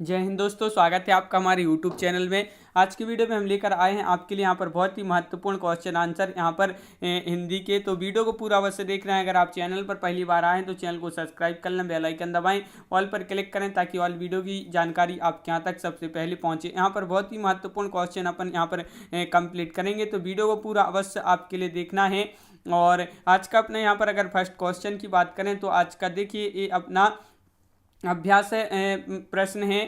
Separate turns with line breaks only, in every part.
जय हिंद दोस्तों, स्वागत है आपका हमारे YouTube चैनल में। आज की वीडियो में हम लेकर आए हैं आपके लिए यहाँ पर बहुत ही महत्वपूर्ण क्वेश्चन आंसर यहाँ पर हिंदी के। तो वीडियो को पूरा अवश्य देख रहे हैं। अगर आप चैनल पर पहली बार आए हैं तो चैनल को सब्सक्राइब कर लें, बेल आइकन दबाएं, ऑल पर क्लिक करें ताकि ऑल वीडियो की जानकारी आपके यहाँ तक सबसे पहले पहुँचे। यहाँ पर बहुत ही महत्वपूर्ण क्वेश्चन अपन यहाँ पर कंप्लीट करेंगे, तो वीडियो को पूरा अवश्य आपके लिए देखना है। और आज का अपने यहाँ पर अगर फर्स्ट क्वेश्चन की बात करें तो आज का देखिए ये अपना अभ्यास प्रश्न है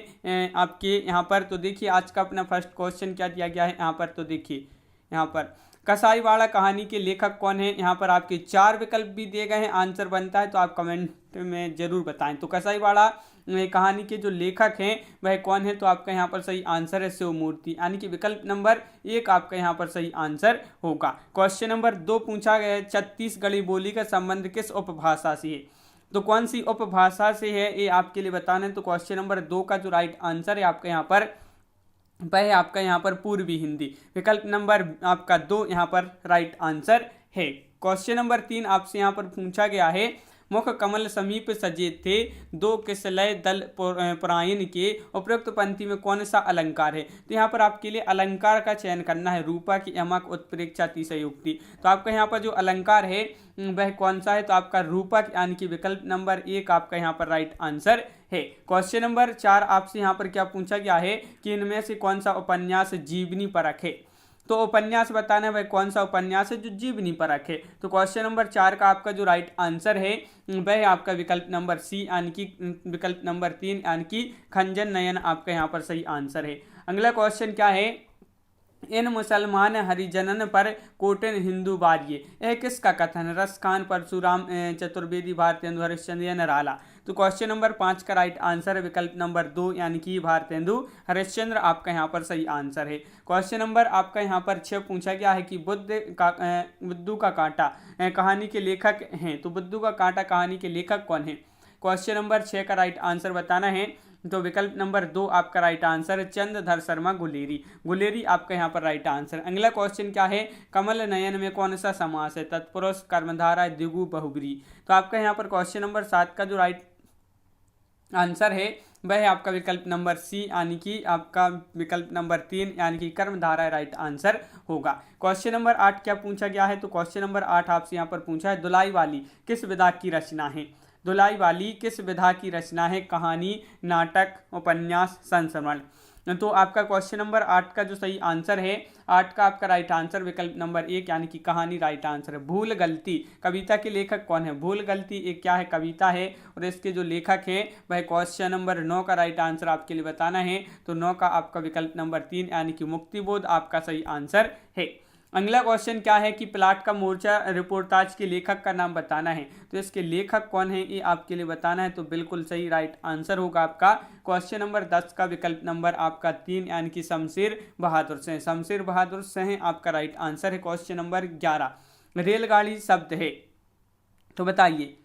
आपके यहाँ पर। तो देखिए आज का अपना फर्स्ट क्वेश्चन क्या दिया गया है यहाँ पर। तो देखिए यहाँ पर कसाईवाड़ा कहानी के लेखक कौन है। यहाँ पर आपके 4 विकल्प भी दिए गए हैं, आंसर बनता है तो आप कमेंट में जरूर बताएं। तो कसाईवाड़ा कहानी के जो लेखक हैं वह कौन है, तो आपका यहाँ पर सही आंसर है शिव मूर्ति, यानी कि विकल्प नंबर 1 आपका यहाँ पर सही आंसर होगा। क्वेश्चन नंबर 2 पूछा गया है, छत्तीसगढ़ी बोली का संबंध किस उपभाषा से है, तो कौन सी उपभाषा से है ये आपके लिए बताना है। तो क्वेश्चन नंबर 2 का जो राइट आंसर है आपका यहाँ पर वह है आपका यहाँ पर पूर्वी हिंदी, विकल्प नंबर आपका 2 यहाँ पर राइट आंसर है। क्वेश्चन नंबर 3 आपसे यहाँ पर पूछा गया है, मुख कमल समीप सजे थे दो किसलय दल परायण के उपयुक्त पंक्ति में कौन सा अलंकार है। तो यहाँ पर आपके लिए अलंकार का चयन करना है, रूपा की यमक उत्प्रेक्षा अतिशयोक्ति। तो आपका यहाँ पर जो अलंकार है वह कौन सा है, तो आपका रूपक, यानी कि विकल्प नंबर 1 आपका यहाँ पर राइट आंसर है। क्वेश्चन नंबर 4 आपसे यहाँ पर क्या पूछा गया है कि इनमें से कौन सा उपन्यास जीवनी परक है। तो उपन्यास बताना है वह कौन सा उपन्यास है जो जीवनी परक है। तो क्वेश्चन नंबर 4 का आपका जो राइट आंसर है वह आपका विकल्प नंबर सी, यानी कि विकल्प नंबर 3 यानी कि खंजन नयन आपका यहाँ पर सही आंसर है। अगला क्वेश्चन क्या है, इन मुसलमान हरिजनन पर कोटिन हिंदू बारिये, यह किसका कथन, रस खान, परशुराम चतुर्वेदी, भारतेंदु हरिश्चंद्र या नराला। तो क्वेश्चन नंबर 5 का राइट आंसर है विकल्प नंबर 2 यानी कि भारतेंदु हरिश्चंद्र आपका यहाँ पर सही आंसर है। क्वेश्चन नंबर आपका यहाँ पर 6 पूछा गया है कि बुद्धू का कांटा कहानी के लेखक हैं, तो बुद्धू का कांटा कहानी के लेखक कौन है। क्वेश्चन नंबर 6 का राइट आंसर बताना है, तो विकल्प नंबर 2 आपका राइट आंसर है चंद्रधर शर्मा गुलेरी, गुलेरी आपका यहाँ पर राइट आंसर। अगला क्वेश्चन क्या है, कमल नयन में कौन सा समास है, तत्पुरुष, कर्मधारय, द्विगु, बहुब्री। तो आपका यहाँ पर क्वेश्चन नंबर 7 का जो राइट आंसर है वह है आपका विकल्प नंबर सी, यानी कि आपका विकल्प नंबर 3 यानी कि कर्मधारय राइट आंसर होगा। क्वेश्चन नंबर 8 क्या पूछा गया है, तो क्वेश्चन नंबर 8 आपसे यहाँ पर पूछा है, दुलाई वाली किस विधा की रचना है। दुलाई वाली किस विधा की रचना है, कहानी, नाटक, उपन्यास, संस्मरण। तो आपका क्वेश्चन नंबर 8 का जो सही आंसर है, 8 का आपका राइट आंसर विकल्प नंबर 1 यानी कि कहानी राइट आंसर है। भूल गलती कविता के लेखक कौन है, भूल गलती एक क्या है, कविता है, और इसके जो लेखक हैं वह क्वेश्चन नंबर 9 का राइट आंसर आपके लिए बताना है। तो 9 का आपका विकल्प नंबर 3 यानी कि मुक्तिबोध आपका सही आंसर है। अगला क्वेश्चन क्या है कि प्लाट का मोर्चा रिपोर्टाज के लेखक का नाम बताना है, तो इसके लेखक कौन है ये आपके लिए बताना है। तो बिल्कुल सही राइट आंसर होगा आपका क्वेश्चन नंबर 10 का विकल्प नंबर आपका 3 यानी कि शमशेर बहादुर से, शमशेर बहादुर से हैं आपका राइट आंसर है। क्वेश्चन नंबर 11 रेलगाड़ी शब्द है, तो बताइए।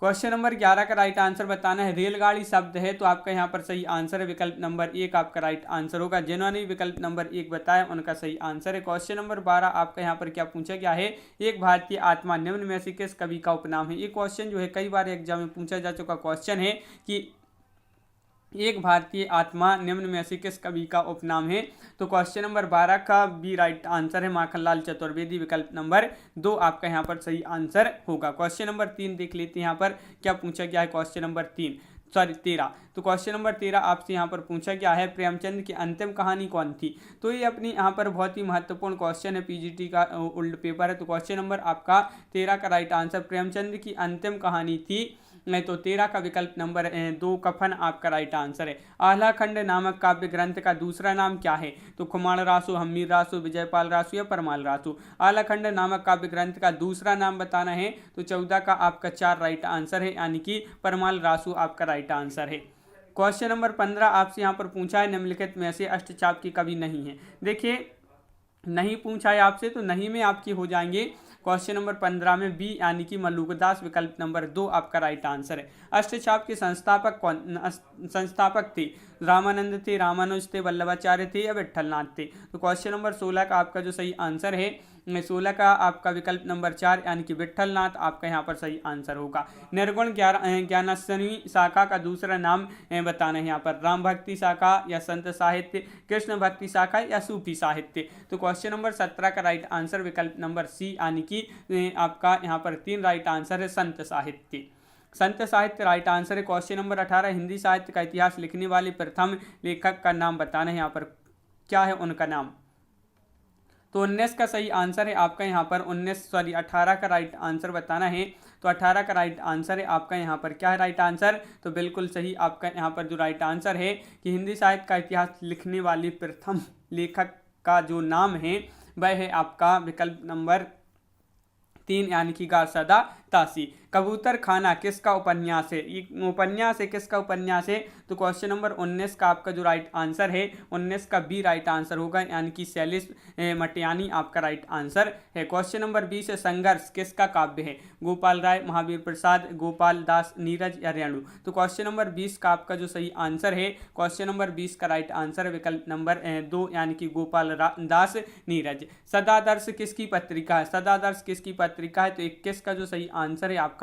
क्वेश्चन नंबर 11 का राइट आंसर बताना है, रेलगाड़ी शब्द है, तो आपका यहाँ पर सही आंसर है विकल्प नंबर 1 आपका राइट आंसर होगा। जिन्होंने विकल्प नंबर 1 बताया उनका सही आंसर है। क्वेश्चन नंबर 12 आपका यहाँ पर क्या पूछा गया है, एक भारतीय आत्मा निम्न में से किस कवि का उपनाम है। ये क्वेश्चन जो है कई बार एग्जाम में पूछा जा चुका क्वेश्चन है कि एक भारतीय आत्मा निम्न में से किस कवि का उपनाम है। तो क्वेश्चन नंबर 12 का भी राइट आंसर है माखनलाल चतुर्वेदी, विकल्प नंबर 2 आपका यहाँ पर सही आंसर होगा। क्वेश्चन नंबर 3 देख लेते हैं यहाँ पर क्या पूछा गया है। क्वेश्चन नंबर 13, तो क्वेश्चन नंबर 13 आपसे यहाँ पर पूछा गया है, प्रेमचंद की अंतिम कहानी कौन थी। तो ये अपनी यहाँ पर बहुत ही महत्वपूर्ण क्वेश्चन है, पीजीटी का ओल्ड पेपर है। तो क्वेश्चन नंबर आपका 13 का राइट आंसर प्रेमचंद की अंतिम कहानी थी, नहीं तो 13 का विकल्प नंबर 2 कफन आपका राइट आंसर है। आह्लाखंड नामक काव्य ग्रंथ का दूसरा नाम क्या है, तो खुमाण रासु, हम्मीर रासु, विजयपाल रासु या परमाल रासु। आह्लाखंड नामक काव्य ग्रंथ का दूसरा नाम बताना है, तो 14 का आपका 4 राइट आंसर है, यानी कि परमाल रासु आपका राइट आंसर है। क्वेश्चन नंबर 15 आपसे यहाँ पर पूछा है, निम्नलिखित में से अष्टचाप की कवि नहीं है। देखिए नहीं पूछा है आपसे, तो नहीं में आपकी हो जाएंगे क्वेश्चन नंबर 15 में बी यानी कि मल्लुकदास, विकल्प नंबर 2 आपका राइट आंसर है। अष्टचाप के संस्थापक संस्थापक थे, रामानंद थे, रामानुज थे, वल्लभाचार्य थे या विट्ठलनाथ थे। तो क्वेश्चन नंबर 16 का आपका जो सही आंसर है 16 का आपका विकल्प नंबर 4 यानी कि विट्ठलनाथ आपका यहाँ पर सही आंसर होगा। निर्गुण ज्ञानाश्विनी शाखा का दूसरा नाम बताना है यहाँ पर, राम भक्ति शाखा या संत साहित्य, कृष्ण भक्ति शाखा या सूफी साहित्य। तो क्वेश्चन नंबर 17 का राइट आंसर विकल्प नंबर सी यानी कि आपका यहाँ पर 3 राइट आंसर है संत साहित्य। संत साहित्य राइट आंसर है। क्वेश्चन नंबर 18 हिंदी साहित्य का इतिहास लिखने वाले प्रथम लेखक का नाम बताना है यहाँ पर, क्या है उनका नाम। तो 19 का सही आंसर है आपका यहाँ पर 18 का राइट आंसर बताना है। तो 18 का राइट आंसर है आपका यहाँ पर, क्या है राइट आंसर, तो बिल्कुल सही आपका यहाँ पर जो राइट आंसर है कि हिंदी साहित्य का इतिहास लिखने वाले प्रथम लेखक का जो नाम है वह है आपका विकल्प नंबर 3 यानी कि गारसदा तासी। कबूतर खाना किसका उपन्यास है, ये उपन्यास है, किसका उपन्यास है। तो क्वेश्चन नंबर 19 का आपका जो राइट आंसर है 19 का बी राइट आंसर होगा यानी कि शैलेश मटियानी आपका राइट आंसर है। क्वेश्चन नंबर 20 है संघर्ष किसका काव्य है, गोपाल राय, महावीर प्रसाद, गोपाल दास, नीरज या रेणु। तो क्वेश्चन नंबर 20 का आपका जो सही आंसर है, क्वेश्चन नंबर 20 का राइट आंसर है विकल्प नंबर 2 यानी कि गोपाल दास, नीरज। सदादर्श किसकी पत्रिका है, सदादर्श किसकी पत्रिका है। तो 21 का जो सही आंसर है आपका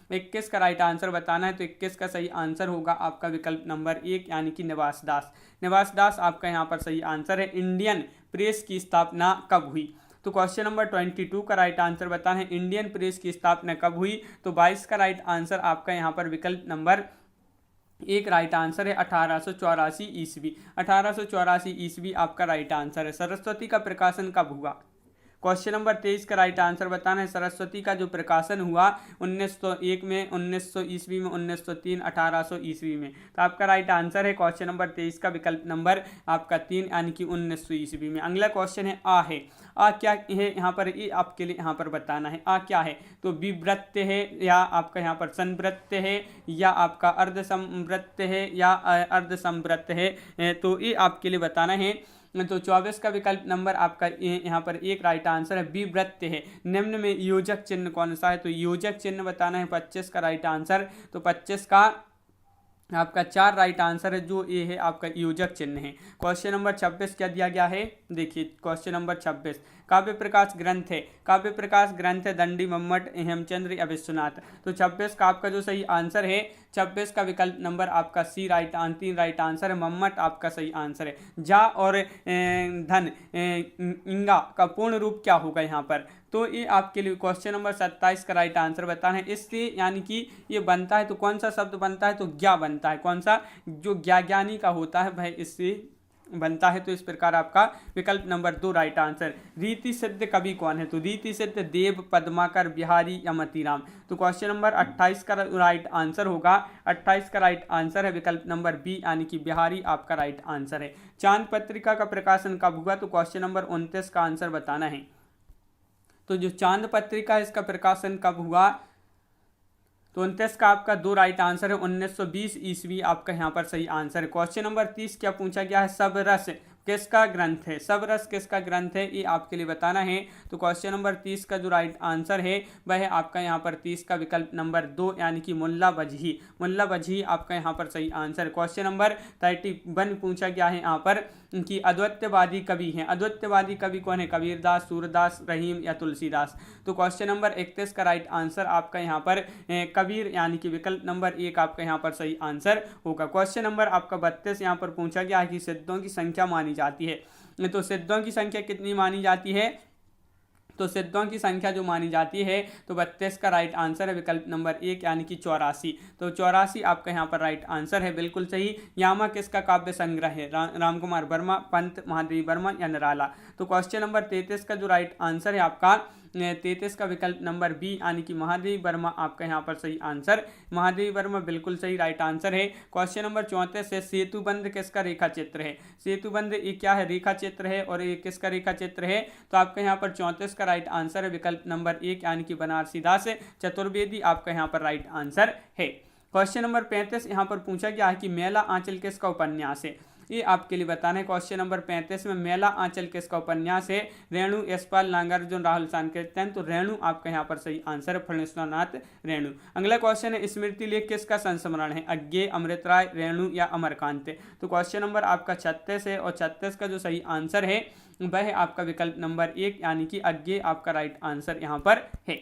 21 का राइट आंसर बताना है। तो 21 का सही आंसर होगा आपका विकल्प नंबर 1 यानी कि निवास दास। निवास दास आपका यहाँ पर सही आंसर है। इंडियन प्रेस की स्थापना कब हुई। तो क्वेश्चन नंबर 22 का राइट आंसर बताना है इंडियन प्रेस की स्थापना कब हुई। तो 22 का राइट आंसर आपका यहाँ पर विकल्प नंबर 1 राइट आंसर है 1884 ईस्वी। 1884 ईस्वी आपका राइट आंसर है। सरस्वती का प्रकाशन कब हुआ। क्वेश्चन नंबर 23 का राइट आंसर बताना है सरस्वती का जो प्रकाशन हुआ 1901 में, 1900 ईस्वी में, 1903, 1800 ईस्वी में। तो आपका राइट आंसर है क्वेश्चन नंबर 23 का विकल्प नंबर आपका 3 यानी कि 1900 ईस्वी में। अगला क्वेश्चन है आ है। आ क्या है यहाँ पर, ये आपके लिए यहाँ पर बताना है आ क्या है। तो विवृत्य है या आपका यहाँ पर संवृत्य है या आपका अर्धसंवृत्य है या अर्धसंवृत्य है। तो ये आपके लिए बताना है। तो 24 का विकल्प नंबर आपका यहाँ पर 1 राइट आंसर है, विवृत्य है। निम्न में योजक चिन्ह कौन सा है। तो योजक चिन्ह बताना है 25 का राइट आंसर। तो 25 का आपका 4 राइट आंसर है, जो ये है आपका योजक चिन्ह है। क्वेश्चन नंबर 26 क्या दिया गया है, देखिए क्वेश्चन नंबर 26 काव्य प्रकाश ग्रंथ है। काव्य प्रकाश ग्रंथ है दंडी मम्मट, हेमचंद्र या विश्वनाथ। तो 26 का आपका जो सही आंसर है 26 का विकल्प नंबर आपका सी राइट 3 राइट आंसर है, मम्मट आपका सही आंसर है। जा और धन इंगा का पूर्ण रूप क्या होगा यहाँ पर। तो ये आपके लिए क्वेश्चन नंबर 27 का राइट आंसर बताना है। इससे यानी कि ये बनता है तो कौन सा शब्द बनता है, तो ज्ञा बनता है। कौन सा, जो ज्ञानी का होता है वह इससे बनता है। तो इस प्रकार आपका विकल्प नंबर 2 राइट आंसर। रीति सिद्ध कवि कौन है। तो रीति सिद्ध देव, पद्माकर, बिहारी या मतीराम। तो क्वेश्चन नंबर 28 का राइट आंसर होगा, 28 का राइट आंसर है विकल्प नंबर बी यानी कि बिहारी आपका राइट आंसर है। चांद पत्रिका का प्रकाशन कब हुआ। तो क्वेश्चन नंबर 29 का आंसर बताना है। तो जो चांद पत्रिका है इसका प्रकाशन कब हुआ। तो 29 का आपका 2 राइट आंसर है, 1920 ईस्वी आपका यहाँ पर सही आंसर है। क्वेश्चन नंबर 30 क्या पूछा गया है, सबरस किसका ग्रंथ है। सबरस किसका ग्रंथ है, ये आपके लिए बताना है। तो क्वेश्चन नंबर 30 का जो राइट आंसर है वह है आपका यहाँ पर 30 का विकल्प नंबर 2 यानी कि मुल्ला वजही। मुल्ला वजही आपका यहाँ पर सही आंसर है। क्वेश्चन नंबर 31 पूछा गया है यहाँ पर कि अद्वैतवादी कवि हैं। अद्वैतवादी कवि कौन है, कबीरदास, सूरदास, रहीम या तुलसीदास। तो क्वेश्चन नंबर 31 का राइट आंसर आपका यहाँ पर कबीर यानी कि विकल्प नंबर 1 आपका यहाँ पर सही आंसर होगा। क्वेश्चन नंबर आपका 32 यहाँ पर पूछा गया है कि सिद्धों की संख्या मानी जाती है। तो सिद्धों की संख्या कितनी मानी जाती है। तो सिद्धों की संख्या जो मानी जाती है तो 32 का राइट आंसर है विकल्प नंबर 1 यानी कि 84। तो 84 आपका यहाँ पर राइट आंसर है, बिल्कुल सही। यामा किसका काव्य संग्रह है, राम कुमार वर्मा, पंत, महादेवी वर्मा या निराला। तो क्वेश्चन नंबर 33 का जो राइट आंसर है आपका 33 का विकल्प नंबर बी यानी कि महादेवी वर्मा आपका यहाँ पर सही आंसर। महादेवी वर्मा बिल्कुल सही राइट आंसर है। क्वेश्चन नंबर 34 है सेतुबंध किसका रेखा चित्र है। सेतुबंध ये क्या है, रेखा चित्र है। और ये किसका रेखा चित्र है, तो आपका यहाँ पर 34 का राइट आंसर है विकल्प नंबर 1 यानी कि बनारसीदास चतुर्वेदी आपका यहाँ पर राइट आंसर है। क्वेश्चन नंबर 35 यहाँ पर पूछा गया है कि मेला आंचल किसका उपन्यास है। ये आपके लिए बताना है। क्वेश्चन नंबर 35 में मेला आंचल किसका उपन्यास है? रेणु, यशपाल, नागार्जुन, राहुल सांकृत्यायन। तो रेणु आपका यहाँ पर सही आंसर है, फणीश्वरनाथ रेणु। अगला क्वेश्चन है स्मृति लेख किसका संस्मरण है? अज्ञे, अमृत राय, रेणु या अमरकांत। तो क्वेश्चन नंबर आपका 36 है और 36 का जो सही आंसर है वह है आपका विकल्प नंबर 1 यानी कि अज्ञे आपका राइट आंसर यहाँ पर है।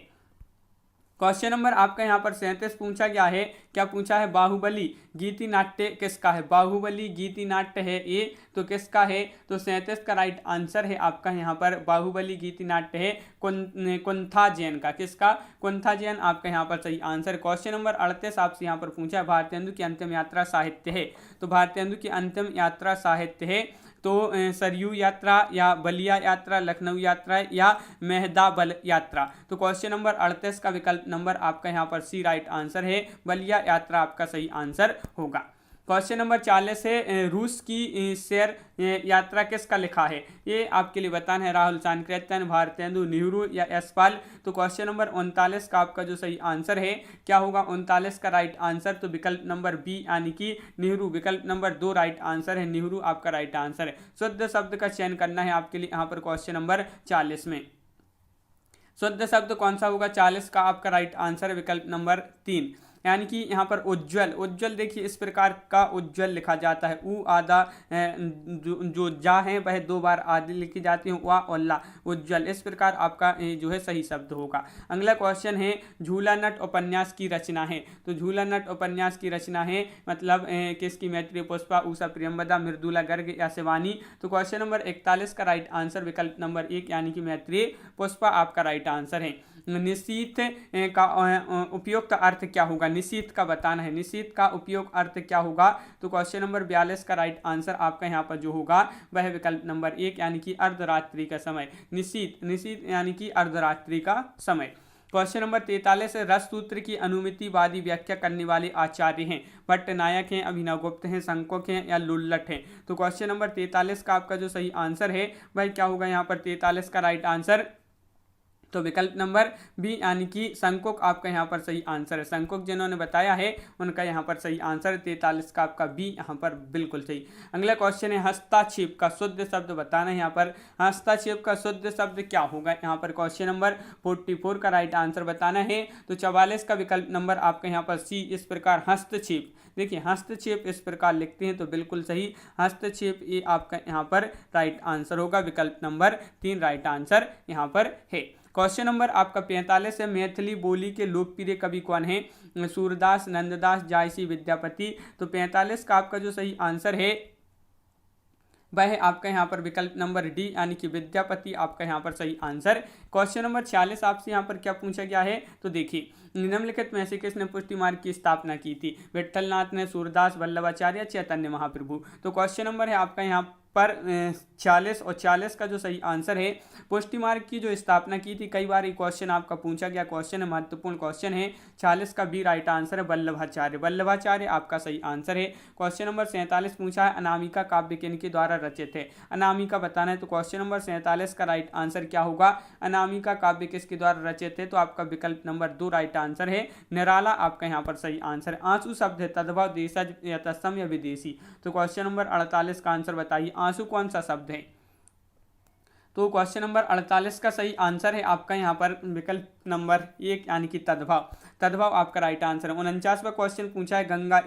क्वेश्चन नंबर आपका यहाँ पर 37 पूछा गया है, क्या पूछा है? बाहुबली गीति नाट्य किसका है? बाहुबली गीति नाट्य है ये, तो किसका है? तो 37 का राइट आंसर है आपका यहाँ पर बाहुबली गीति नाट्य है कुंथा जैन का। किसका? कुंथा जैन आपका यहाँ पर सही आंसर। क्वेश्चन नंबर 38 आपसे यहाँ पर पूछा है भारतेंदु की अंतिम यात्रा साहित्य है। तो भारतेंदु की अंतिम यात्रा साहित्य है तो सरयू यात्रा या बलिया यात्रा, लखनऊ यात्रा या मेहदा बल यात्रा। तो क्वेश्चन नंबर 38 का विकल्प नंबर आपका यहाँ पर सी राइट आंसर है, बलिया यात्रा आपका सही आंसर होगा। क्वेश्चन नंबर 40 है रूस की सैर यात्रा किसका लिखा है? ये आपके लिए बताना है राहुल सांकृत्यायन, भारतेंदु, नेहरू या यशपाल। तो क्वेश्चन नंबर 39 का आपका जो सही आंसर है क्या होगा? 39 का राइट आंसर तो विकल्प नंबर बी यानी कि नेहरू, विकल्प नंबर 2 राइट आंसर है, नेहरू आपका राइट आंसर है। शुद्ध शब्द का चयन करना है आपके लिए यहाँ पर क्वेश्चन नंबर 40 में। शुद्ध शब्द कौन सा होगा? 40 का आपका राइट आंसर है विकल्प नंबर 3 यानी कि यहाँ पर उज्ज्वल। उज्ज्वल देखिए इस प्रकार का उज्ज्वल लिखा जाता है, ऊ आदा जो जा है वह 2 बार आदि लिखी जाती है, वा और ला, उज्ज्वल। इस प्रकार आपका जो है सही शब्द होगा। अगला क्वेश्चन है झूला नट उपन्यास की रचना है। तो झूला नट उपन्यास की रचना है मतलब किसकी? मैत्रेयी पुष्पा, उषा प्रियंवदा, मृदुला गर्ग या शिवानी। तो क्वेश्चन नंबर 41 का राइट आंसर विकल्प नंबर 1 यानी कि मैत्रेयी पुष्पा आपका राइट आंसर है। निशीथ का उपयुक्त अर्थ क्या होगा? निशीथ का बताना है, निशीथ का उपयोग अर्थ क्या होगा? तो क्वेश्चन नंबर 42 का राइट आंसर आपका यहाँ पर जो होगा वह विकल्प नंबर 1 यानी कि अर्धरात्रि का समय। निशीथ, निशीथ यानी कि अर्धरात्रि का समय। क्वेश्चन नंबर 43 है रस सूत्र की अनुमितिवादी व्याख्या करने वाले आचार्य हैं? पट्टनायक हैं, अभिनवगुप्त हैं, संकोक हैं या लुल्लट हैं। तो क्वेश्चन नंबर 43 का आपका जो सही आंसर है वह क्या होगा? यहाँ पर 43 का राइट आंसर तो विकल्प नंबर बी यानी कि संकोक आपका यहाँ पर सही आंसर है। संकोक जिन्होंने बताया है उनका यहाँ पर सही आंसर 43 का आपका बी यहाँ पर बिल्कुल सही। अगला क्वेश्चन है हस्तक्षेप का शुद्ध शब्द बताना है। यहाँ पर हस्तक्षेप का शुद्ध शब्द क्या होगा? यहाँ पर क्वेश्चन नंबर 44 का राइट आंसर बताना है। तो 44 का विकल्प नंबर आपका यहाँ पर सी इस प्रकार हस्तक्षेप, देखिए हस्तक्षेप इस प्रकार लिखते हैं तो बिल्कुल सही हस्तक्षेप ये आपका यहाँ पर राइट आंसर होगा, विकल्प नंबर 3 राइट आंसर यहाँ पर है। क्वेश्चन नंबर आपका 45 है मैथिली बोली के लोकप्रिय कवि कौन है? सूरदास, नंददास, जायसी, विद्यापति। तो 45 का आपका जो सही आंसर है वह है आपका यहाँ पर विकल्प नंबर डी यानी कि विद्यापति आपका यहाँ पर सही आंसर। क्वेश्चन नंबर 46 आपसे यहाँ पर क्या पूछा गया है? तो देखिए निम्नलिखित में से किसने पुष्टि मार्ग की स्थापना की थी? विट्ठलनाथ ने, सूरदास, वल्लभाचार्य, चैतन्य महाप्रभु। तो क्वेश्चन नंबर है आपका यहाँ पर 46 और 40 का जो सही आंसर है पुष्टि मार्ग की जो स्थापना की थी, कई बार ये क्वेश्चन आपका पूछा गया क्वेश्चन है, महत्वपूर्ण क्वेश्चन है। 40 का बी राइट आंसर है वल्लभाचार्य, वल्लभाचार्य आपका सही आंसर है। क्वेश्चन नंबर 47 पूछा है अनामिका काव्य किनके द्वारा रचित है? अनामिका बताना है। तो क्वेश्चन नंबर 47 का राइट आंसर क्या होगा? अनामिका काव्य किसके द्वारा रचित है? तो आपका विकल्प नंबर 2 राइट आंसर है, निराला आपका यहाँ पर सही आंसर है। आंसू शब्द है तद्भव, देशज या तत्सम या विदेशी। तो क्वेश्चन नंबर 48 का आंसर बताइए आंसू कौन सा शब्द है? तो क्वेश्चन नंबर 48 का सही आंसर है आपका यहाँ पर विकल्प नंबर 1 यानी कि तद्भव, तद्भव आपका राइट आंसर है। 49वां क्वेश्चन पूछा है गंगा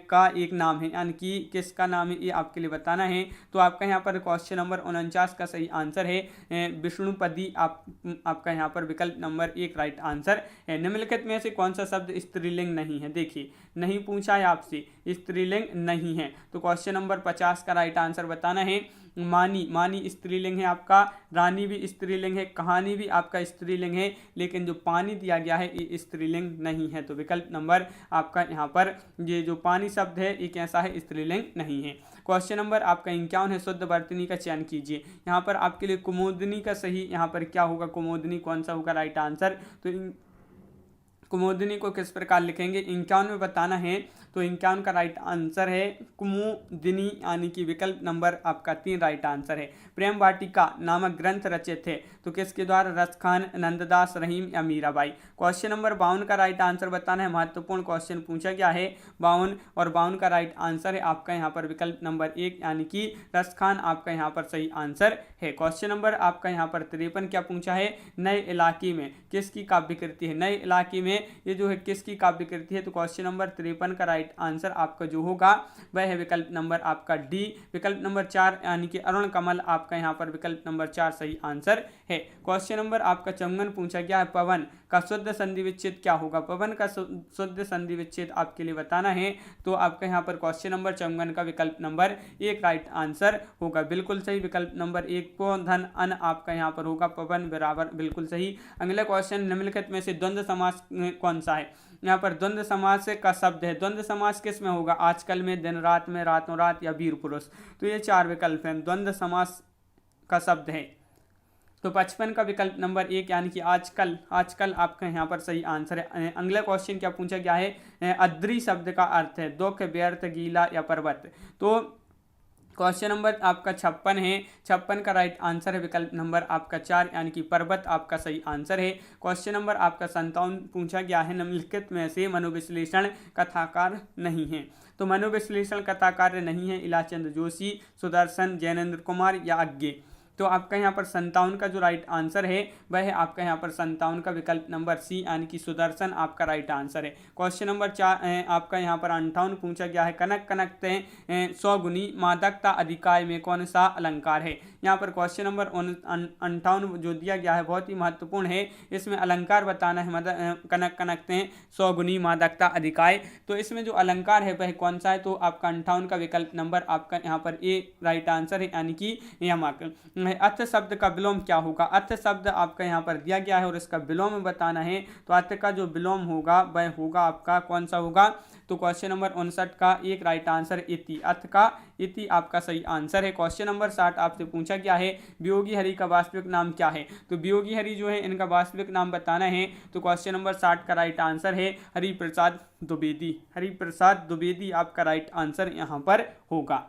का एक नाम है यानी कि किसका नाम है ये आपके लिए बताना है। तो आपका यहाँ पर क्वेश्चन नंबर 49 का सही आंसर है विष्णुपदी आपका यहाँ पर विकल्प नंबर 1 राइट आंसर है। निम्नलिखित में से कौन सा शब्द स्त्रीलिंग नहीं है? देखिए नहीं पूछा है आपसे, स्त्रीलिंग नहीं है। तो क्वेश्चन नंबर 50 का राइट आंसर बताना है मानी, मानी स्त्रीलिंग है आपका, रानी भी स्त्रीलिंग है, कहानी भी आपका स्त्रीलिंग है, लेकिन जो पानी दिया गया है ये स्त्रीलिंग नहीं है। तो विकल्प नंबर आपका यहाँ पर ये जो पानी शब्द है ये कैसा है? स्त्रीलिंग नहीं है। क्वेश्चन नंबर आपका 51 है शुद्ध वर्तनी का चयन कीजिए। यहाँ पर आपके लिए कुमोदनी का सही यहाँ पर क्या होगा? कुमोदनी कौन सा होगा राइट आंसर? तो कुमुदिनी को किस प्रकार लिखेंगे 51 में बताना है। तो 51 का राइट आंसर है कुमुदिनी, यानी कि विकल्प नंबर आपका 3 राइट आंसर है। प्रेम वाटिका नामक ग्रंथ रचित थे तो किसके द्वारा, रसखान, नंददास, रहीम या मीराबाई। क्वेश्चन नंबर 52 का राइट आंसर बताना है। महत्वपूर्ण क्वेश्चन पूछा गया है 52, और 52 का राइट आंसर है आपका यहाँ पर विकल्प नंबर 1, यानी कि रसखान आपका यहाँ पर सही आंसर है। क्वेश्चन नंबर आपका यहाँ पर 53 क्या पूछा है, नए इलाके में किसकी काव्य कृति है। नए इलाके में ये जो है किसकी काव्य कृति है, तो क्वेश्चन नंबर 53 का राइट आंसर आपका जो होगा वह है विकल्प नंबर आपका डी, विकल्प नंबर 4, यानी कि अरुण कमल आपका यहाँ पर विकल्प नंबर 4 सही आंसर है। क्वेश्चन नंबर आपका 54 पूछा गया है पवन का शुद्ध संधि विच्छेद क्या होगा। पवन का शुद्ध संधि विच्छेद आपके लिए बताना है। तो आपका यहाँ पर क्वेश्चन नंबर 54 का विकल्प नंबर 1 राइट आंसर होगा, बिल्कुल सही। विकल्प नंबर 1 को धन अन आपका यहाँ पर होगा, पवन बराबर बिल्कुल सही। अगला क्वेश्चन, निम्नलिखित में से द्वंद्व समास कौन सा है। यहाँ पर द्वंद्व समास का शब्द है। द्वंद्व समास किस में होगा, आजकल में, दिन रात में, रातों रात या वीर पुरुष। तो ये 4 विकल्प हैं, द्वंद्व समास का शब्द है। तो 55 का विकल्प नंबर 1, यानी कि आजकल, आजकल आपका यहाँ पर सही आंसर है। अगला क्वेश्चन क्या पूछा गया है, अद्री शब्द का अर्थ है दुख, व्यर्थ, गीला या पर्वत। तो क्वेश्चन नंबर आपका 56 है। 56 का राइट आंसर है विकल्प नंबर आपका 4, यानी कि पर्वत आपका सही आंसर है। क्वेश्चन नंबर आपका 57 पूछा गया है, निम्नलिखित में से मनोविश्लेषण कथाकार नहीं है। तो मनोविश्लेषण कथाकार नहीं है इलाचंद जोशी, सुदर्शन, जैनेन्द्र कुमार या अज्ञे। तो आपका यहाँ पर 57 का जो राइट आंसर है वह है आपका यहाँ पर 57 का विकल्प नंबर सी, यानी कि सुदर्शन आपका राइट आंसर है। क्वेश्चन नंबर 4 आपका यहाँ पर 58 पूछा गया है, कनक कनकते 100 गुनी मादकता अधिकाय में कौन सा अलंकार है। यहाँ पर क्वेश्चन नंबर 58 जो दिया गया है बहुत ही महत्वपूर्ण है, इसमें अलंकार बताना है। कनक कनकते 100 गुनी मादकता अधिकाय, तो इसमें जो अलंकार है वह कौन सा है। तो आपका 58 का विकल्प नंबर आपका यहाँ पर ए राइट आंसर है, यानी कि यमक। अर्थ शब्द का विलोम क्या होगा। अर्थ शब्द आपका यहाँ पर दिया गया है और इसका विलोम बताना है। तो अर्थ का जो विलोम होगा वह होगा आपका कौन सा होगा। तो क्वेश्चन नंबर 59 का एक राइट आंसर इति, अर्थ का इति आपका सही आंसर है। क्वेश्चन नंबर 60 आपसे पूछा गया है, वियोगी हरि का वास्तविक नाम क्या है। तो वियोगी हरि जो है इनका वास्तविक नाम बताना है। तो क्वेश्चन नंबर 60 का राइट आंसर है हरिप्रसाद द्विवेदी। हरिप्रसाद द्विवेदी आपका राइट आंसर यहाँ पर होगा।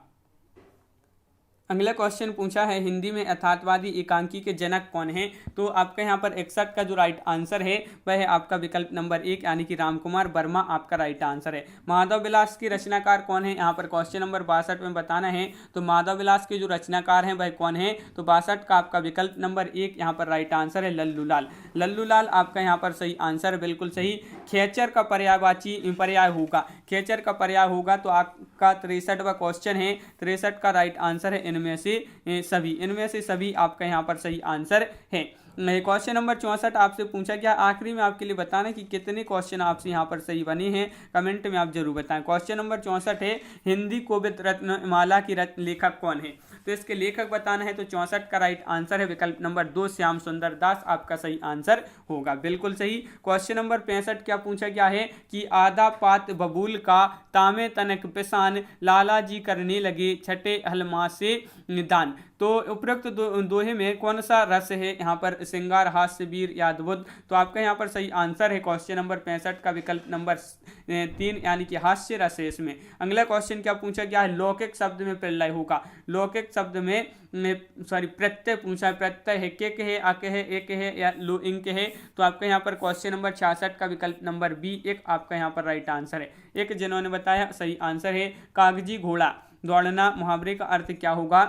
अगला क्वेश्चन पूछा है, हिंदी में यथार्थवादी एकांकी के जनक कौन है। तो आपका यहाँ पर 61 का जो राइट आंसर है वह है आपका विकल्प नंबर 1, यानी कि रामकुमार वर्मा आपका राइट आंसर है। माधव विलास के रचनाकार कौन है, यहाँ पर क्वेश्चन नंबर 62 में बताना है। तो माधव विलास के जो रचनाकार हैं वह कौन है। तो 62 का आपका विकल्प नंबर 1 यहाँ पर राइट आंसर है लल्लूलाल। लल्लूलाल आपका यहाँ पर सही आंसर, बिल्कुल सही। खेचर का पर्यायवाची पर्याय होगा, खेचर का पर्याय होगा। तो आपका 63वां क्वेश्चन है, 63 का राइट आंसर है इनमें से सभी आपका यहाँ पर सही आंसर है। क्वेश्चन नंबर 64 आपसे पूछा गया, आखिरी में आपके लिए बताना कि कितने क्वेश्चन आपसे यहाँ पर सही बने हैं, कमेंट में आप जरूर बताएं। क्वेश्चन नंबर 64 है, हिंदी कोविद रत्नमाला की लेखक कौन है। तो इसके लेखक बताना है। तो 64 का राइट आंसर है विकल्प नंबर 2, श्याम सुंदर दास आपका सही आंसर होगा, बिल्कुल सही। क्वेश्चन नंबर 65 क्या पूछा गया है कि आधा पात बबूल का तामे तनक पिसान, लाला जी करने लगे छठे हलमा से निदान। तो उपरोक्त दोहे में कौन सा रस है, यहाँ पर श्रृंगार, हास्य, वीर या अद्भुत। तो आपका यहाँ पर सही आंसर है क्वेश्चन नंबर 65 का विकल्प नंबर 3, यानी कि हास्य रस है इसमें। अगला क्वेश्चन क्या पूछा गया है, लौकिक शब्द में प्रलय होगा। लौकिक शब्द में प्रत्यय पूछा है, प्रत्यय है, के है, अक है, एक है या लो इंक है। तो आपका यहाँ पर क्वेश्चन नंबर 66 का विकल्प नंबर बी 1 आपका यहाँ पर राइट आंसर है। एक जिन्होंने बताया सही आंसर है कागजी घोड़ा दौड़ना, मुहावरे का अर्थ क्या होगा।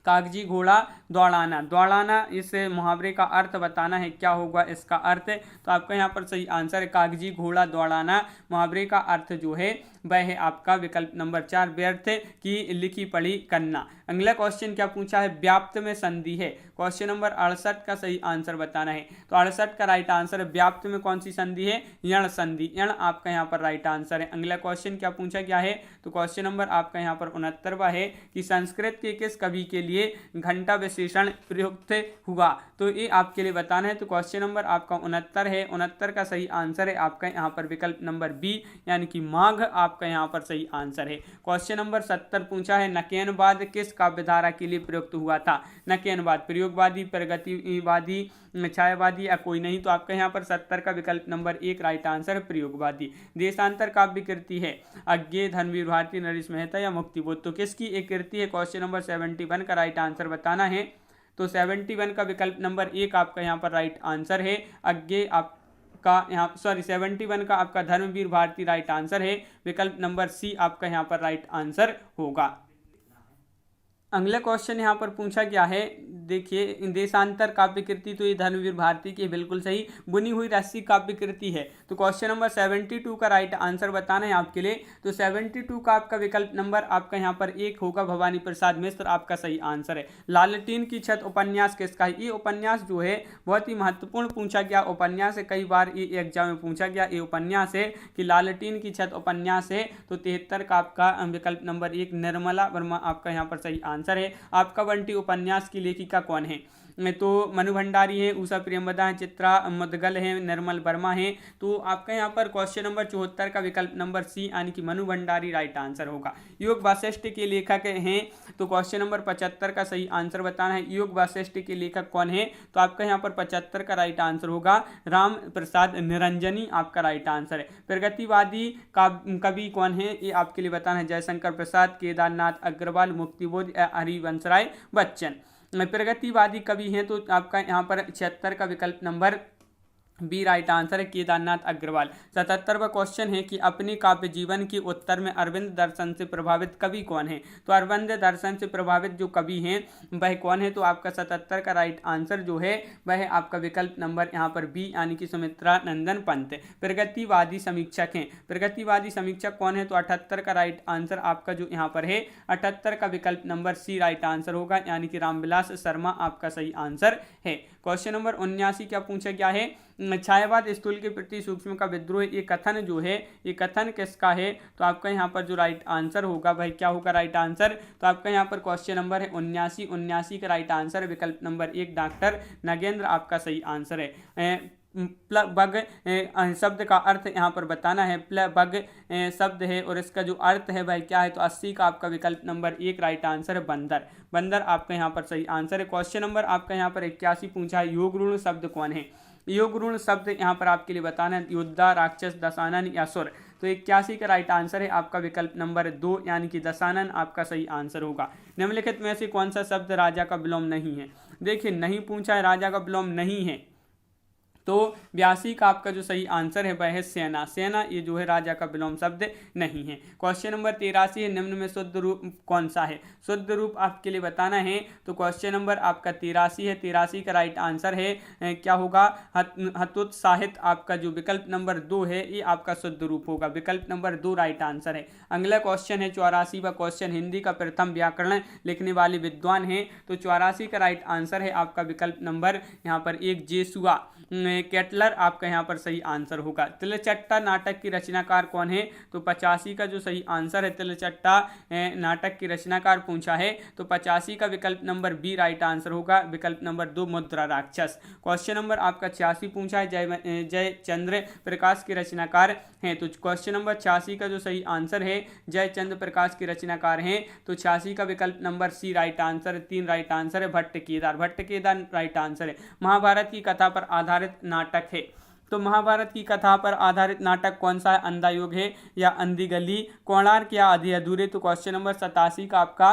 कागजी घोड़ा दौड़ाना, दौड़ाना इस मुहावरे का अर्थ बताना है, क्या होगा इसका अर्थ। तो आपका यहाँ पर सही आंसर है कागजी घोड़ा दौड़ाना, मुहावरे का अर्थ जो है वह है आपका विकल्प नंबर 4, व्यर्थ की लिखी पढ़ी करना। अगला क्वेश्चन क्या पूछा है, व्याप्त में संधि है। क्वेश्चन नंबर 68 का सही आंसर बताना है। तो 68 का राइट आंसर है व्याप्त में कौन सी संधि है, यण संधि, यण आपका यहाँ पर राइट आंसर है। अगला क्वेश्चन क्या पूछा गया है। तो क्वेश्चन नंबर आपका यहाँ पर 69वां है कि संस्कृत के किस कवि के लिए घंटा विशेषण प्रयुक्त हुआ? तो ये आपके लिए बताना है। तो क्वेश्चन नंबर आपका 69 है। 69 का सही आंसर है आपका यहाँ पर विकल्प नंबर बी यानी कि माघ आपका यहाँ पर सही आंसर है। क्वेश्चन नंबर 70 पूछा है नकेनवाद किस काव्यधारा के लिए प्रयुक्त हुआ था? नकेनवाद प्रयोगवादी, प्रगतिवादी, छायावादी या कोई नहीं? तो आपका यहाँ पर 70 का विकल्प नंबर 1 राइट आंसर है प्रयोगवादी। देशांतर काव्य कृति है अज्ञेय, धर्मवीर भारती, नरेश मेहता या मुक्तिबोध? तो किसकी एक कृति है? क्वेश्चन नंबर 71 का राइट आंसर बताना है। तो 71 का विकल्प नंबर 1 आपका यहाँ पर राइट आंसर है अज्ञेय आपका यहाँ 71 का आपका धर्मवीर भारती राइट आंसर है। विकल्प नंबर सी आपका यहाँ पर राइट आंसर होगा। अगला क्वेश्चन यहाँ पर पूछा गया है, देखिए देशांतर काव्य कृति, तो ये धर्मवीर भारती की बिल्कुल सही। बुनी हुई रस्सी काव्य कृति है। तो क्वेश्चन नंबर 72 का राइट आंसर बताना है आपके लिए। तो 72 का आपका विकल्प नंबर आपका यहाँ पर 1 होगा, भवानी प्रसाद मिश्र आपका सही आंसर है। लालटेन की छत उपन्यास किसका है? ये उपन्यास जो है बहुत ही महत्वपूर्ण पूछा गया उपन्यास है, कई बार ये एग्जाम में पूछा गया। ये उपन्यास है कि लालटेन की छत उपन्यास है। तो 73 का आपका विकल्प नंबर 1 निर्मला वर्मा आपका यहाँ पर सही आंसर है। आपका बंटी उपन्यास की लेखिका कौन है? तो मनु भंडारी है, उषा प्रियंवदा है, चित्रा मुदगल है, निर्मल वर्मा है। तो आपका यहाँ पर क्वेश्चन नंबर 74 का विकल्प नंबर सी यानी कि मनु भंडारी राइट आंसर होगा। योग वासिष्ठ के लेखक हैं। तो क्वेश्चन नंबर 75 का सही आंसर बताना है योग वासिष्ठ के लेखक कौन है? तो आपका यहाँ पर 75 का राइट आंसर होगा राम प्रसाद निरंजनी आपका राइट आंसर है। प्रगतिवादी कवि कौन है? ये आपके लिए बताना है जयशंकर प्रसाद, केदारनाथ अग्रवाल, मुक्तिबोध या हरिवंश राय बच्चन। प्रगतिवादी कवि हैं तो आपका यहाँ पर 76 का विकल्प नंबर बी राइट आंसर है केदारनाथ अग्रवाल। 77वां क्वेश्चन है कि अपने काव्य जीवन के उत्तर में अरविंद दर्शन से प्रभावित कवि कौन है? तो अरविंद दर्शन से प्रभावित जो कवि हैं वह कौन है? तो आपका 77 का राइट आंसर जो है वह आपका विकल्प नंबर यहाँ पर बी यानी कि सुमित्रा नंदन पंत। प्रगतिवादी समीक्षक हैं। प्रगतिवादी समीक्षक कौन है? तो 78 का राइट आंसर आपका जो यहाँ पर है 78 का विकल्प नंबर सी राइट आंसर होगा यानी कि रामविलास शर्मा आपका सही आंसर है। क्वेश्चन नंबर 79 क्या पूछा गया है? छायावाद स्थूल के प्रति सूक्ष्म का विद्रोह, ये कथन जो है ये कथन किसका है? तो आपका यहाँ पर जो राइट आंसर होगा वह क्या होगा राइट आंसर? तो आपका यहाँ पर क्वेश्चन नंबर है 79 का राइट आंसर विकल्प नंबर 1 डॉक्टर नगेंद्र आपका सही आंसर है। प्लबग शब्द का अर्थ यहाँ पर बताना है। प्लबग शब्द है और इसका जो अर्थ है वह क्या है? तो 80 का आपका विकल्प नंबर 1 राइट आंसर है बंदर। बंदर आपका यहाँ पर सही आंसर है। क्वेश्चन नंबर आपका यहाँ पर 81 पूछा है योग ऋण शब्द कौन है? योग ऋण शब्द यहाँ पर आपके लिए बताना है योद्धा, राक्षस, दशानन या सुर। तो 81 का राइट आंसर है आपका विकल्प नंबर 2 यानी कि दशानन आपका सही आंसर होगा। निम्नलिखित में से कौन सा शब्द राजा का विलोम नहीं है? देखिए नहीं पूछा है राजा का विलोम नहीं है, तो 82 का आपका जो सही आंसर है वह है सेना। सेना ये जो है राजा का विलोम शब्द नहीं है। क्वेश्चन नंबर 83 है निम्न में शुद्ध रूप कौन सा है? शुद्ध रूप आपके लिए बताना है। तो क्वेश्चन नंबर आपका 83 है। 83 का राइट आंसर है क्या होगा? हतोत्साहित आपका जो विकल्प नंबर 2 है ये आपका शुद्ध रूप होगा। विकल्प नंबर 2 राइट आंसर है। अगला क्वेश्चन है 84वां क्वेश्चन, हिंदी का प्रथम व्याकरण लिखने वाले विद्वान हैं। तो 84 का राइट आंसर है आपका विकल्प नंबर यहाँ पर 1 जेसुआ केटलर आपका यहाँ पर सही आंसर होगा। तिलचट्टा नाटक की रचनाकार कौन है? तो 85 का जो सही आंसर है तिलचट्टा नाटक की रचनाकार पूछा है तो 85 का विकल्प नंबर बी राइट आंसर होगा। विकल्प नंबर 2 मुद्रा राक्षस। क्वेश्चन नंबर आपका 86 पूछा है जय चंद्र प्रकाश के रचनाकार हैं। तो क्वेश्चन नंबर 86 का जो सही आंसर है जय चंद्र प्रकाश के रचनाकार हैं। तो 86 का विकल्प नंबर सी राइट आंसर है। 3 राइट आंसर है भट्ट केदार। भट्ट केदार राइट आंसर है। महाभारत की कथा पर आधारित नाटक है। तो महाभारत की कथा पर आधारित नाटक कौन सा है? अंधा युग है या अंधी गली, कोणार्क या आधे अधूरे? तो क्वेश्चन नंबर 87 का आपका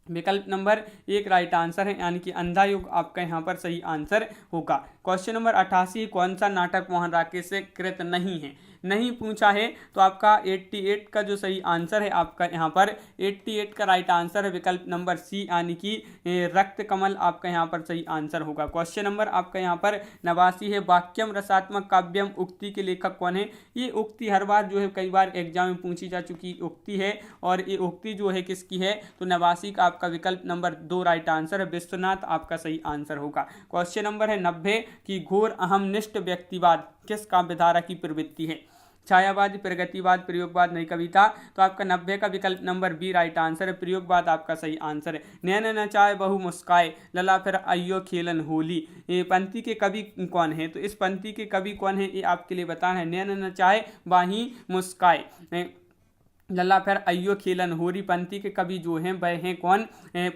विकल्प नंबर 1 राइट आंसर है यानी कि अंधा युग आपका यहाँ पर सही आंसर होगा। क्वेश्चन नंबर 88 कौन सा नाटक मोहन राकेश से कृत नहीं है? नहीं पूछा है तो आपका 88 का जो सही आंसर है आपका यहाँ पर 88 का राइट आंसर है विकल्प नंबर सी यानी कि रक्त कमल आपका यहाँ पर सही आंसर होगा। क्वेश्चन नंबर आपका यहाँ पर 89 है वाक्यम रसात्मक काव्यम उक्ति के लेखक कौन है? ये उक्ति हर बार जो है कई बार एग्जाम में पूछी जा चुकी उक्ति है और ये उक्ति जो है किसकी है? तो 89 का आपका विकल्प नंबर 2 राइट आंसर है विश्वनाथ आपका सही आंसर होगा। क्वेश्चन नंबर है 90 की घोर अहमनिष्ठ व्यक्तिवाद किस काव्यधारा की प्रवृत्ति है? छायावाद, प्रगतिवाद, प्रयोगवाद, नई कविता। तो आपका 90 का विकल्प नंबर बी राइट आंसर है, प्रयोगवाद आपका सही आंसर है। नैन नचाए बहु मुस्काए, लला फिर अयो खेलन होली, ये पंक्ति के कवि कौन है? तो इस पंक्ति के कवि कौन है ये आपके लिए बताना है। नैन नचाए बाही मुस्काए, लल्ला फिर अयो खेलन होरी पंक्ति के कवि जो हैं वह हैं कौन?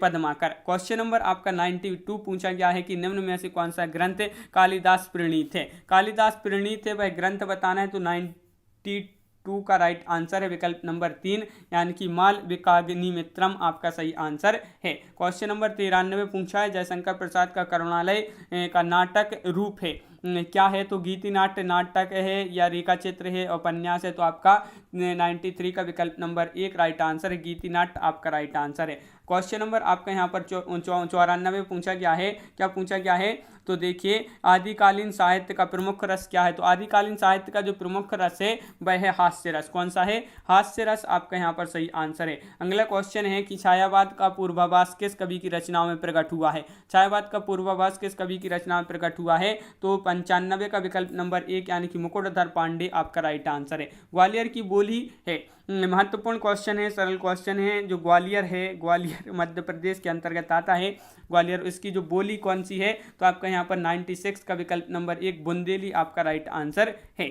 पद्माकर। क्वेश्चन नंबर आपका 92 पूछा गया है कि निम्न में से कौन सा ग्रंथ कालिदास प्रणीत है? कालिदास प्रणीत है वह ग्रंथ बताना है। तो 92 का राइट आंसर है विकल्प नंबर 3 यानी कि मालविकाग्निमित्रम आपका सही आंसर है। क्वेश्चन नंबर 93 पूछा है जयशंकर प्रसाद का करुणालय का नाटक रूप है क्या है? तो गीति नाट्य, नाटक है या रेखा चित्र है, उपन्यास है? तो आपका 93 का विकल्प नंबर 1 राइट आंसर है, गीति नाट्य आपका राइट आंसर है। क्वेश्चन नंबर आपका यहाँ पर 94 पूछा गया है। क्या पूछा गया है? तो देखिए आदिकालीन साहित्य का प्रमुख रस क्या है? तो आदिकालीन साहित्य का जो प्रमुख रस है वह है हास्य रस। कौन सा है? हास्य रस आपका यहाँ पर सही आंसर है। अगला क्वेश्चन है कि छायावाद का पूर्वाभास किस कवि की रचनाओं में प्रकट हुआ है? छायावाद का पूर्वाभास किस कवि की रचना में प्रकट हुआ है? तो 95 का विकल्प नंबर 1 यानी कि मुकुटधर पांडे आपका राइट आंसर है। ग्वालियर की बोली है, महत्वपूर्ण क्वेश्चन है, सरल क्वेश्चन है। जो ग्वालियर है, ग्वालियर मध्य प्रदेश के अंतर्गत आता है ग्वालियर, इसकी जो बोली कौन सी है? तो आपका यहाँ पर 96 का विकल्प नंबर 1 बुंदेली आपका राइट आंसर है।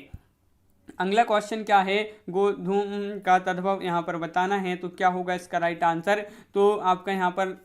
अगला क्वेश्चन क्या है? गोधूम का तद्भव यहाँ पर बताना है। तो क्या होगा इसका राइट आंसर? तो आपका यहाँ पर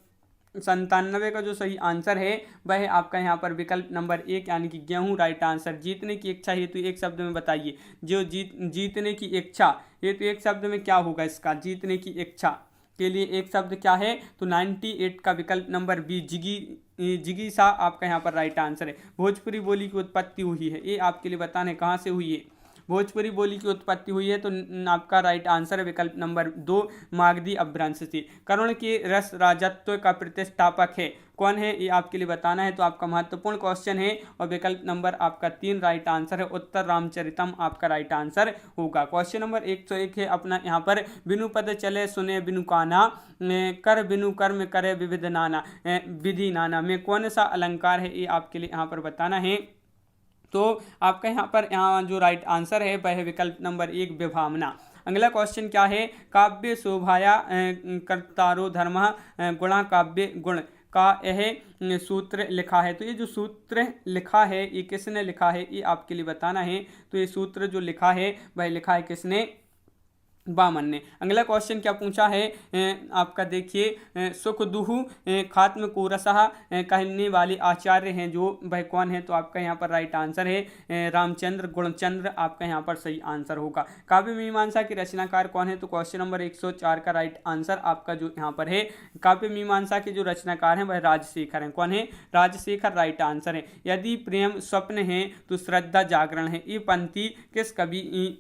97 का जो सही आंसर है वह है आपका यहाँ पर विकल्प नंबर 1 यानी कि गेहूं राइट आंसर। जीतने की इच्छा हेतु एक शब्द में बताइए। जो जीतने की इच्छा ये तो एक शब्द में क्या होगा इसका? जीतने की इच्छा के लिए एक शब्द क्या है? तो 98 का विकल्प नंबर बी जिगीसा आपका यहाँ पर राइट आंसर है। भोजपुरी बोली की उत्पत्ति हुई है, ये आपके लिए बताना है कहाँ से हुई है। भोजपुरी बोली की उत्पत्ति हुई है तो आपका राइट आंसर है विकल्प नंबर 2 मागधी अपभ्रंश से। करुण के रस राजत्व का प्रतिष्ठापक है कौन है? ये आपके लिए बताना है। तो आपका महत्वपूर्ण क्वेश्चन है और विकल्प नंबर आपका 3 राइट आंसर है, उत्तर रामचरितम आपका राइट आंसर होगा। क्वेश्चन नंबर 101 है अपना यहाँ पर बिनु पद चले सुने बिनु काना, कर बिनु कर्म करे विविध नाना विधि नाना में कौन सा अलंकार है? ये आपके लिए यहाँ पर बताना है। तो आपका यहाँ पर जो राइट आंसर है वह है विकल्प नंबर 1 विभावना। अगला क्वेश्चन क्या है? काव्य शोभाया कर्तारो धर्म गुणा काव्य गुण का यह सूत्र लिखा है। तो ये जो सूत्र लिखा है ये किसने लिखा है? ये आपके लिए बताना है। तो ये सूत्र जो लिखा है वह लिखा है किसने? वामन ने। अगला क्वेश्चन क्या पूछा है? आपका देखिए सुख दुहु खात्म को रसहा कहने वाले आचार्य हैं जो वह कौन है? तो आपका यहाँ पर राइट आंसर है रामचंद्र गुणचंद्र आपका यहाँ पर सही आंसर होगा। काव्य मीमांसा के रचनाकार कौन है? तो क्वेश्चन नंबर 104 का राइट आंसर आपका जो यहाँ पर है काव्य मीमांसा के जो रचनाकार हैं वह राजशेखर हैं। कौन है? राजशेखर राइट आंसर है। यदि प्रेम स्वप्न है तो श्रद्धा जागरण है, ये पंक्ति किस कवि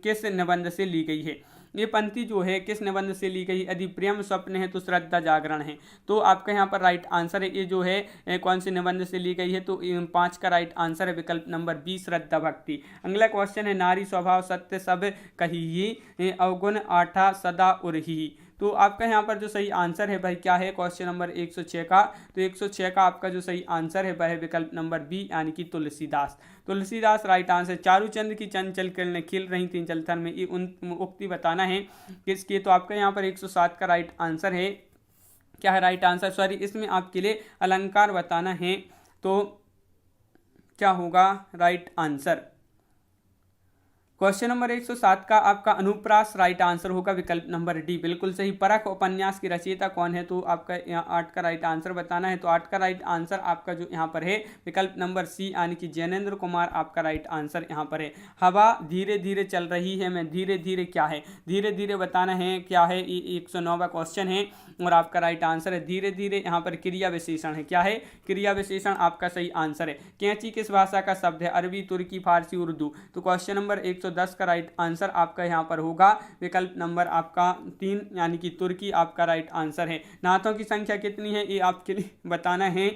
किस निबंध से ली गई है? ये पंक्ति जो है किस निबंध से ली गई? यदि प्रेम स्वप्न है तो श्रद्धा जागरण है। तो आपका यहाँ पर राइट आंसर है ये जो है कौन से निबंध से ली गई है? तो 5 का राइट आंसर है विकल्प नंबर 20 श्रद्धा भक्ति। अगला क्वेश्चन है नारी स्वभाव सत्य सब कही अवगुण आठा सदा उरही। तो आपका यहाँ पर जो सही आंसर है भाई क्या है? क्वेश्चन नंबर 106 का। तो 106 का आपका जो सही आंसर है वह है विकल्प नंबर बी यानी कि तुलसीदास। Tulsidas right answer. चारूचंद की चंचल किरणें खिल रही थी जलथल में, ये उक्ति बताना है किसकी? तो आपका यहाँ पर 107 का राइट आंसर है। क्या है राइट आंसर? सॉरी, इसमें आपके लिए अलंकार बताना है। तो क्या होगा राइट आंसर? क्वेश्चन नंबर 107 का आपका अनुप्रास राइट आंसर होगा विकल्प नंबर डी, बिल्कुल सही। परख उपन्यास की रचयिता कौन है? तो आपका यहाँ 8 का राइट आंसर बताना है। तो 8 का राइट आंसर आपका जो यहाँ पर है विकल्प नंबर सी यानी कि जैनेन्द्र कुमार आपका राइट आंसर यहाँ पर है। हवा धीरे धीरे चल रही है मैं धीरे धीरे क्या है? धीरे धीरे बताना है क्या है? 109वां क्वेश्चन है और आपका राइट आंसर है धीरे धीरे। यहाँ पर क्रिया विशेषण है। क्या है? क्रिया विशेषण आपका सही आंसर है। कैंची किस भाषा का शब्द है? अरबी, तुर्की, फारसी, उर्दू। तो क्वेश्चन नंबर 110 का राइट आंसर आपका यहाँ पर होगा विकल्प नंबर आपका 3 यानी कि तुर्की आपका राइट आंसर है। नाथों की संख्या कितनी है? ये आपके लिए बताना है।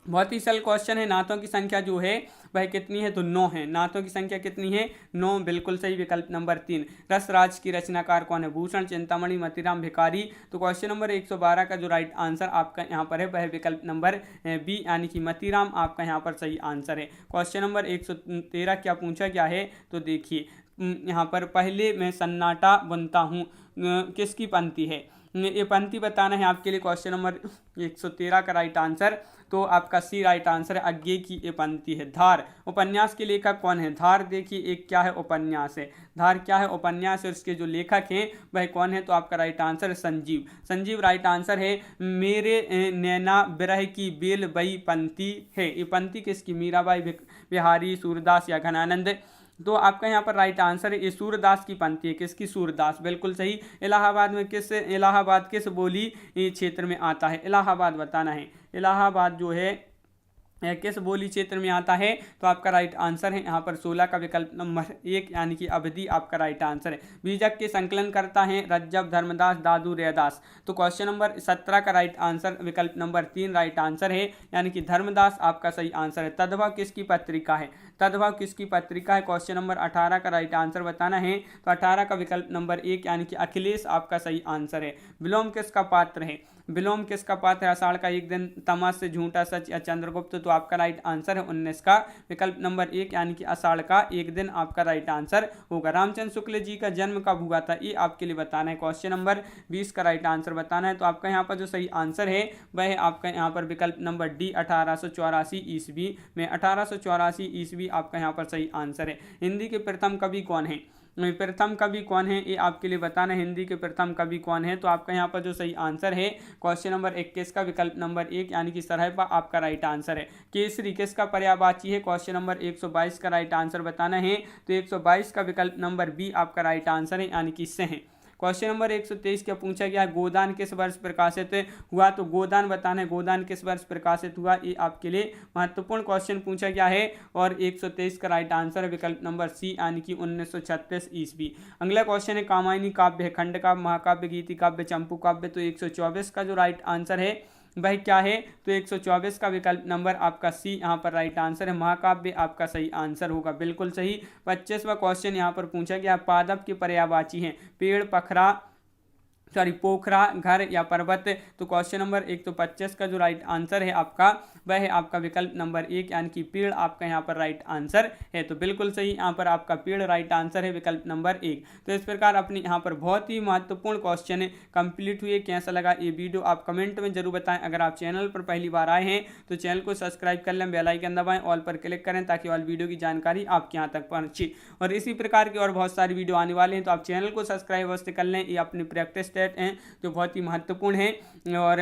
बहुत ही सरल क्वेश्चन है। नाथों की संख्या जो है वह कितनी है? तो 9 है। नाथों की संख्या कितनी है? 9, बिल्कुल सही विकल्प नंबर 3। रसराज की रचनाकार कौन है? भूषण, चिंतामणि, मतीराम, भिखारी। तो क्वेश्चन नंबर 112 का जो राइट आंसर आपका यहाँ पर है वह विकल्प नंबर बी यानी कि मतीराम आपका यहाँ पर सही आंसर है। क्वेश्चन नंबर 113 क्या पूछा गया है? तो देखिए यहाँ पर पहले मैं सन्नाटा बुनता हूँ किसकी पंक्ति है? ये पंक्ति बताना है आपके लिए। क्वेश्चन नंबर 113 का राइट आंसर, तो आपका सी राइट आंसर है। आगे की ये पंक्ति है। धार उपन्यास के लेखक कौन है? धार देखिए एक क्या है? उपन्यास है। धार क्या है? उपन्यास है। उसके जो लेखक हैं वह कौन है? तो आपका राइट आंसर है संजीव। संजीव राइट आंसर है। मेरे नैना बिरह की बेल बई पंक्ति है। ये पंक्ति किसकी? मीराबाई, बिहारी, सूरदास या घनानंद? तो आपका यहाँ पर राइट आंसर है ये सूरदास की पंक्ति है। किसकी? सूरदास, बिल्कुल सही। इलाहाबाद किस बोली क्षेत्र में आता है? इलाहाबाद बताना है। इलाहाबाद जो है किस बोली क्षेत्र में आता है? तो आपका राइट आंसर है यहाँ पर 16 का विकल्प नंबर 1 यानी कि अवधि आपका राइट आंसर है। बीजक के संकलन करता है रज्जब, धर्मदास, दादू, रैदास? तो क्वेश्चन नंबर 17 का राइट आंसर विकल्प नंबर 3 राइट आंसर है, यानी कि धर्मदास आपका सही आंसर है। तद्भव किसकी पत्रिका है? तद्भव किसकी पत्रिका है? क्वेश्चन नंबर 18 का राइट आंसर बताना है। तो 18 का विकल्प नंबर 1 यानी कि अखिलेश आपका सही आंसर है। विलोम किसका पात्र है? विलोम किसका पात्र है? आषाढ़ का एक दिन, तमस, झूठा सच या चंद्रगुप्त? तो आपका राइट आंसर है 19 का विकल्प नंबर 1 यानी कि आषाढ़ का एक दिन आपका राइट आंसर होगा। रामचंद्र शुक्ल जी का जन्म कब हुआ था? ये आपके लिए बताना है। क्वेश्चन नंबर 20 का राइट आंसर बताना है। तो आपका यहाँ पर जो सही आंसर है वह है आपका यहाँ पर विकल्प नंबर डी 1884 ईस्वी में। 1884 ईस्वी आपका यहाँ पर सही आंसर है। हिंदी के प्रथम कवि कौन है? प्रथम कवि कौन है ये आपके लिए बताना है। हिंदी के प्रथम कवि कौन है? तो आपका यहाँ पर जो सही आंसर है क्वेश्चन नंबर 21 का विकल्प नंबर 1 यानी कि सरहपा आपका राइट आंसर है। केसरी किसका पर्यायवाची है? क्वेश्चन नंबर 122 का राइट आंसर बताना है। तो 122 का विकल्प नंबर बी आपका राइट आंसर है, यानी कि से है। क्वेश्चन नंबर 123 क्या पूछा गया है? गोदान किस वर्ष प्रकाशित हुआ? तो गोदान बताना है। गोदान किस वर्ष प्रकाशित हुआ? ये आपके लिए महत्वपूर्ण क्वेश्चन पूछा गया है। और 123 का राइट आंसर है विकल्प नंबर सी यानी कि 1936 ईस्वी। अगला क्वेश्चन है कामायनी काव्य है, खंड काव्य, महाकाव्य, गीति काव्य, चंपू काव्य? तो 124 का जो राइट आंसर है वह क्या है? तो 124 का विकल्प नंबर आपका सी यहाँ पर राइट आंसर है। महाकाव्य आपका सही आंसर होगा, बिल्कुल सही। 25वां क्वेश्चन यहाँ पर पूछा गया पादप के पर्यायवाची हैं पेड़, पखरा, पोखरा, घर या पर्वत? तो क्वेश्चन नंबर 125 का जो राइट आंसर है आपका वह है आपका विकल्प नंबर 1 यानी कि पेड़ आपका यहाँ पर राइट आंसर है। तो बिल्कुल सही यहाँ पर आपका पेड़ राइट आंसर है विकल्प नंबर 1। तो इस प्रकार अपनी यहाँ पर बहुत ही महत्वपूर्ण क्वेश्चन कंप्लीट हुए। कैसा लगा ये वीडियो आप कमेंट में जरूर बताएं। अगर आप चैनल पर पहली बार आए हैं तो चैनल को सब्सक्राइब कर लें, बेल आइकन दबाएं, ऑल पर क्लिक करें ताकि ऑल वीडियो की जानकारी आपके यहाँ तक पहुँचे। और इसी प्रकार की और बहुत सारी वीडियो आने वाले हैं, तो आप चैनल को सब्सक्राइब अवश्य कर लें। ये अपनी प्रैक्टिस टेस्ट हैं जो बहुत ही महत्वपूर्ण है। और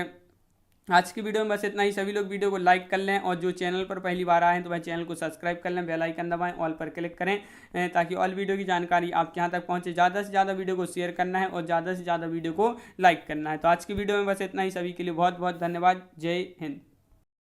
आज की वीडियो में बस इतना ही। सभी लोग वीडियो को लाइक कर लें, और जो चैनल पर पहली बार आए हैं तो वह चैनल को सब्सक्राइब कर लें, बेल आइकन दबाएं, ऑल पर क्लिक करें ताकि ऑल वीडियो की जानकारी आपके यहाँ तक पहुँचे। ज़्यादा से ज़्यादा वीडियो को शेयर करना है और ज़्यादा से ज़्यादा वीडियो को लाइक करना है। तो आज की वीडियो में बस इतना ही। सभी के लिए बहुत बहुत धन्यवाद। जय हिंद।